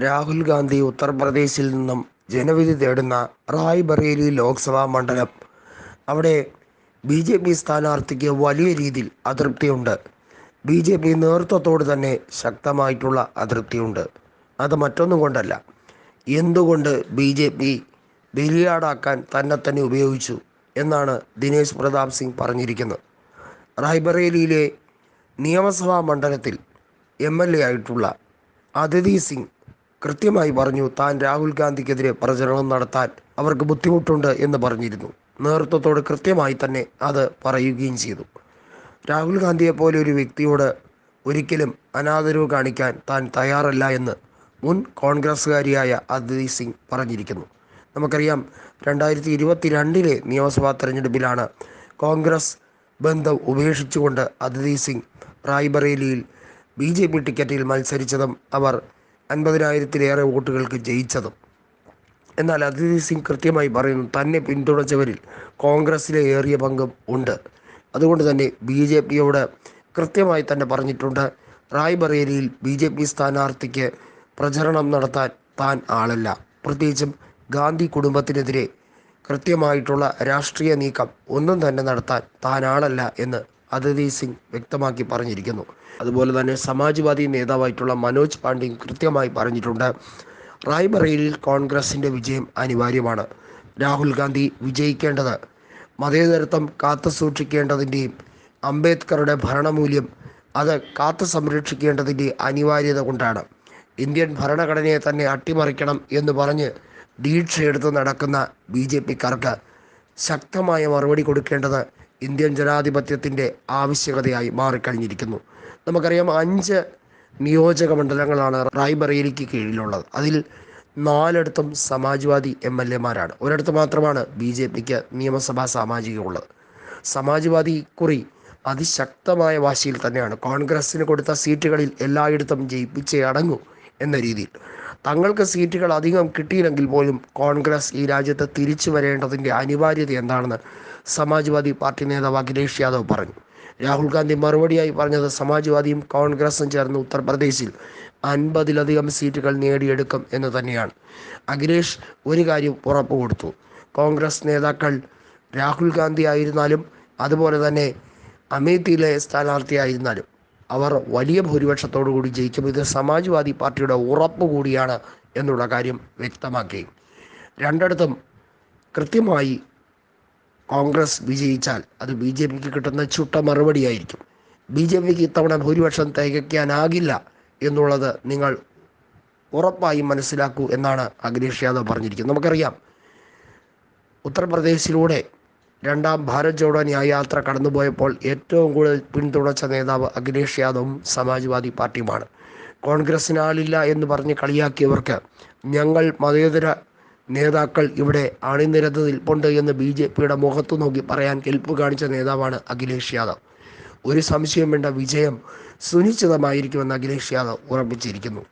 രാഹുൽ ഗാന്ധി ഉത്തർപ്രദേശിൽ നിന്നും ജനവിധി തേടുന്ന റായ്ബറേലി ലോക്സഭാ മണ്ഡലം. അവിടെ BJP സ്ഥാനാർത്ഥിക്ക് വലിയ രീതിയിൽ അതൃപ്തിയുണ്ട്. BJP നേതൃത്വത്തോട് തന്നെ ശക്തമായിട്ടുള്ള അതൃപ്തിയുണ്ട്. അത് മറ്റൊന്നും കൊണ്ടല്ല, എന്തുകൊണ്ട് BJP ബലിയാടാക്കാൻ തന്നെ ഉപയോഗിച്ചു എന്നാണ് ദിനേശ് പ്രതാപ് സിംഗ് പറഞ്ഞിരിക്കുന്നത്. റായ്ബറേലിയിലെ നിയമസഭാ മണ്ഡലത്തിൽ MLA ആയിട്ടുള്ള അദിതി സിംഗ് കൃത്യമായി പറഞ്ഞു, താൻ രാഹുൽ ഗാന്ധിക്കെതിരെ പ്രചരണം നടത്താൻ അവർക്ക് ബുദ്ധിമുട്ടുണ്ട് എന്ന് പറഞ്ഞിരുന്നു. നേതൃത്വത്തോട് കൃത്യമായി തന്നെ അത് പറയുകയും ചെയ്തു. രാഹുൽ ഗാന്ധിയെ പോലെ ഒരു വ്യക്തിയോട് ഒരിക്കലും അനാദരവ് കാണിക്കാൻ താൻ തയ്യാറല്ല എന്ന് മുൻ കോൺഗ്രസ്സുകാരിയായ അദിതി സിംഗ് പറഞ്ഞിരിക്കുന്നു. നമുക്കറിയാം, 2022 നിയമസഭാ തെരഞ്ഞെടുപ്പിലാണ് കോൺഗ്രസ് ബന്ധം ഉപേക്ഷിച്ചുകൊണ്ട് അദിതി സിംഗ് റായ്ബറേലിയിൽ BJP ടിക്കറ്റിൽ മത്സരിച്ചതും അവർ 50,000-ലേറെ വോട്ടുകൾക്ക് ജയിച്ചതും. എന്നാൽ അദിതി സിംഗ് കൃത്യമായി പറയുന്നു, തന്നെ പിന്തുണച്ചവരിൽ കോൺഗ്രസ്സിലെ ഏറിയ പങ്കും ഉണ്ട്. അതുകൊണ്ട് തന്നെ BJPയോട് കൃത്യമായി തന്നെ പറഞ്ഞിട്ടുണ്ട്, റായ്ബറേലിയിൽ BJP സ്ഥാനാർത്ഥിക്ക് പ്രചരണം നടത്താൻ താൻ ആളല്ല. പ്രത്യേകിച്ചും ഗാന്ധി കുടുംബത്തിനെതിരെ കൃത്യമായിട്ടുള്ള രാഷ്ട്രീയ നീക്കം ഒന്നും തന്നെ നടത്താൻ താൻ ആളല്ല എന്ന് അദിതി സിംഗ് വ്യക്തമാക്കി പറഞ്ഞിരിക്കുന്നു. അതുപോലെ തന്നെ സമാജ്വാദി നേതാവായിട്ടുള്ള മനോജ് പാണ്ഡെയും കൃത്യമായി പറഞ്ഞിട്ടുണ്ട്, റായ്ബറേലിയിൽ കോൺഗ്രസിൻ്റെ വിജയം അനിവാര്യമാണ്. രാഹുൽ ഗാന്ധി വിജയിക്കേണ്ടത് മതേതരത്വം കാത്തു സൂക്ഷിക്കേണ്ടതിൻ്റെയും അംബേദ്കറുടെ ഭരണമൂല്യം അത് കാത്തു സംരക്ഷിക്കേണ്ടതിൻ്റെ അനിവാര്യത കൊണ്ടാണ്. ഇന്ത്യൻ ഭരണഘടനയെ തന്നെ അട്ടിമറിക്കണം എന്ന് പറഞ്ഞ് ദീക്ഷയെടുത്ത് നടക്കുന്ന BJPക്കാർക്ക് ശക്തമായ മറുപടി കൊടുക്കേണ്ടത് ഇന്ത്യൻ ജനാധിപത്യത്തിൻ്റെ ആവശ്യകതയായി മാറിക്കഴിഞ്ഞിരിക്കുന്നു. നമുക്കറിയാം, 5 നിയോജക മണ്ഡലങ്ങളാണ് റായ്ബറേലിക്ക് കീഴിലുള്ളത്. അതിൽ 4 സമാജ്വാദി MLA-മാരാണ്. ഒരിടത്ത് മാത്രമാണ് BJPക്ക് നിയമസഭാ സാമാജികമുള്ളത്. സമാജ്വാദി കുറി അതിശക്തമായ വാശിയിൽ തന്നെയാണ്. കോൺഗ്രസ്സിന് കൊടുത്ത സീറ്റുകളിൽ എല്ലായിടത്തും ജയിപ്പിച്ചേ അടങ്ങൂ എന്ന രീതിയിൽ. തങ്ങൾക്ക് സീറ്റുകൾ അധികം കിട്ടിയില്ലെങ്കിൽ പോലും കോൺഗ്രസ് ഈ രാജ്യത്ത് തിരിച്ചു വരേണ്ടതിൻ്റെ അനിവാര്യത എന്താണെന്ന് സമാജ്വാദി പാർട്ടി നേതാവ് അഖിലേഷ് യാദവ് പറഞ്ഞു. രാഹുൽ ഗാന്ധി മറുപടിയായി പറഞ്ഞത്, സമാജ്വാദിയും കോൺഗ്രസും ചേർന്ന് ഉത്തർപ്രദേശിൽ 50-ലധികം സീറ്റുകൾ നേടിയെടുക്കും എന്ന് തന്നെയാണ്. അഖിലേഷ് ഒരു കാര്യം ഉറപ്പ് കൊടുത്തു, കോൺഗ്രസ് നേതാക്കൾ രാഹുൽ ഗാന്ധി ആയിരുന്നാലും അതുപോലെ തന്നെ അമേത്തിയിലെ സ്ഥാനാർത്ഥിയായിരുന്നാലും അവർ വലിയ ഭൂരിപക്ഷത്തോടു കൂടി ജയിക്കും. ഇത് സമാജ്വാദി പാർട്ടിയുടെ ഉറപ്പ് കൂടിയാണ് എന്നുള്ള കാര്യം വ്യക്തമാക്കി. രണ്ടിടത്തും കൃത്യമായി കോൺഗ്രസ് വിജയിച്ചാൽ അത് BJPക്ക് കിട്ടുന്ന ചുട്ട മറുപടിയായിരിക്കും. BJPക്ക് ഇത്തവണ ഭൂരിപക്ഷം തികയ്ക്കാനാകില്ല എന്നുള്ളത് നിങ്ങൾ ഉറപ്പായും മനസ്സിലാക്കൂ എന്നാണ് അഖിലേഷ് യാദവ് പറഞ്ഞിരിക്കുന്നത്. നമുക്കറിയാം, ഉത്തർപ്രദേശിലൂടെ 2ാം ഭാരത് ജോഡോ ന്യായയാത്ര കടന്നുപോയപ്പോൾ ഏറ്റവും കൂടുതൽ പിന്തുണച്ച നേതാവ് അഖിലേഷ് യാദവും സമാജ്വാദി പാർട്ടിയുമാണ്. കോൺഗ്രസ്സിന് ആളില്ല എന്ന് പറഞ്ഞ് കളിയാക്കിയവർക്ക് ഞങ്ങൾ മതേതര നേതാക്കൾ ഇവിടെ അണിനിരന്ന് നിൽപ്പുണ്ട് എന്ന് BJPയുടെ മുഖത്തു നോക്കി പറയാൻ കെൽപ്പ് കാണിച്ച നേതാവാണ് അഖിലേഷ് യാദവ്. ഒരു സംശയം വേണ്ട, വിജയം സുനിശ്ചിതമായിരിക്കുമെന്ന് അഖിലേഷ് യാദവ് ഉറപ്പിച്ചിരിക്കുന്നു.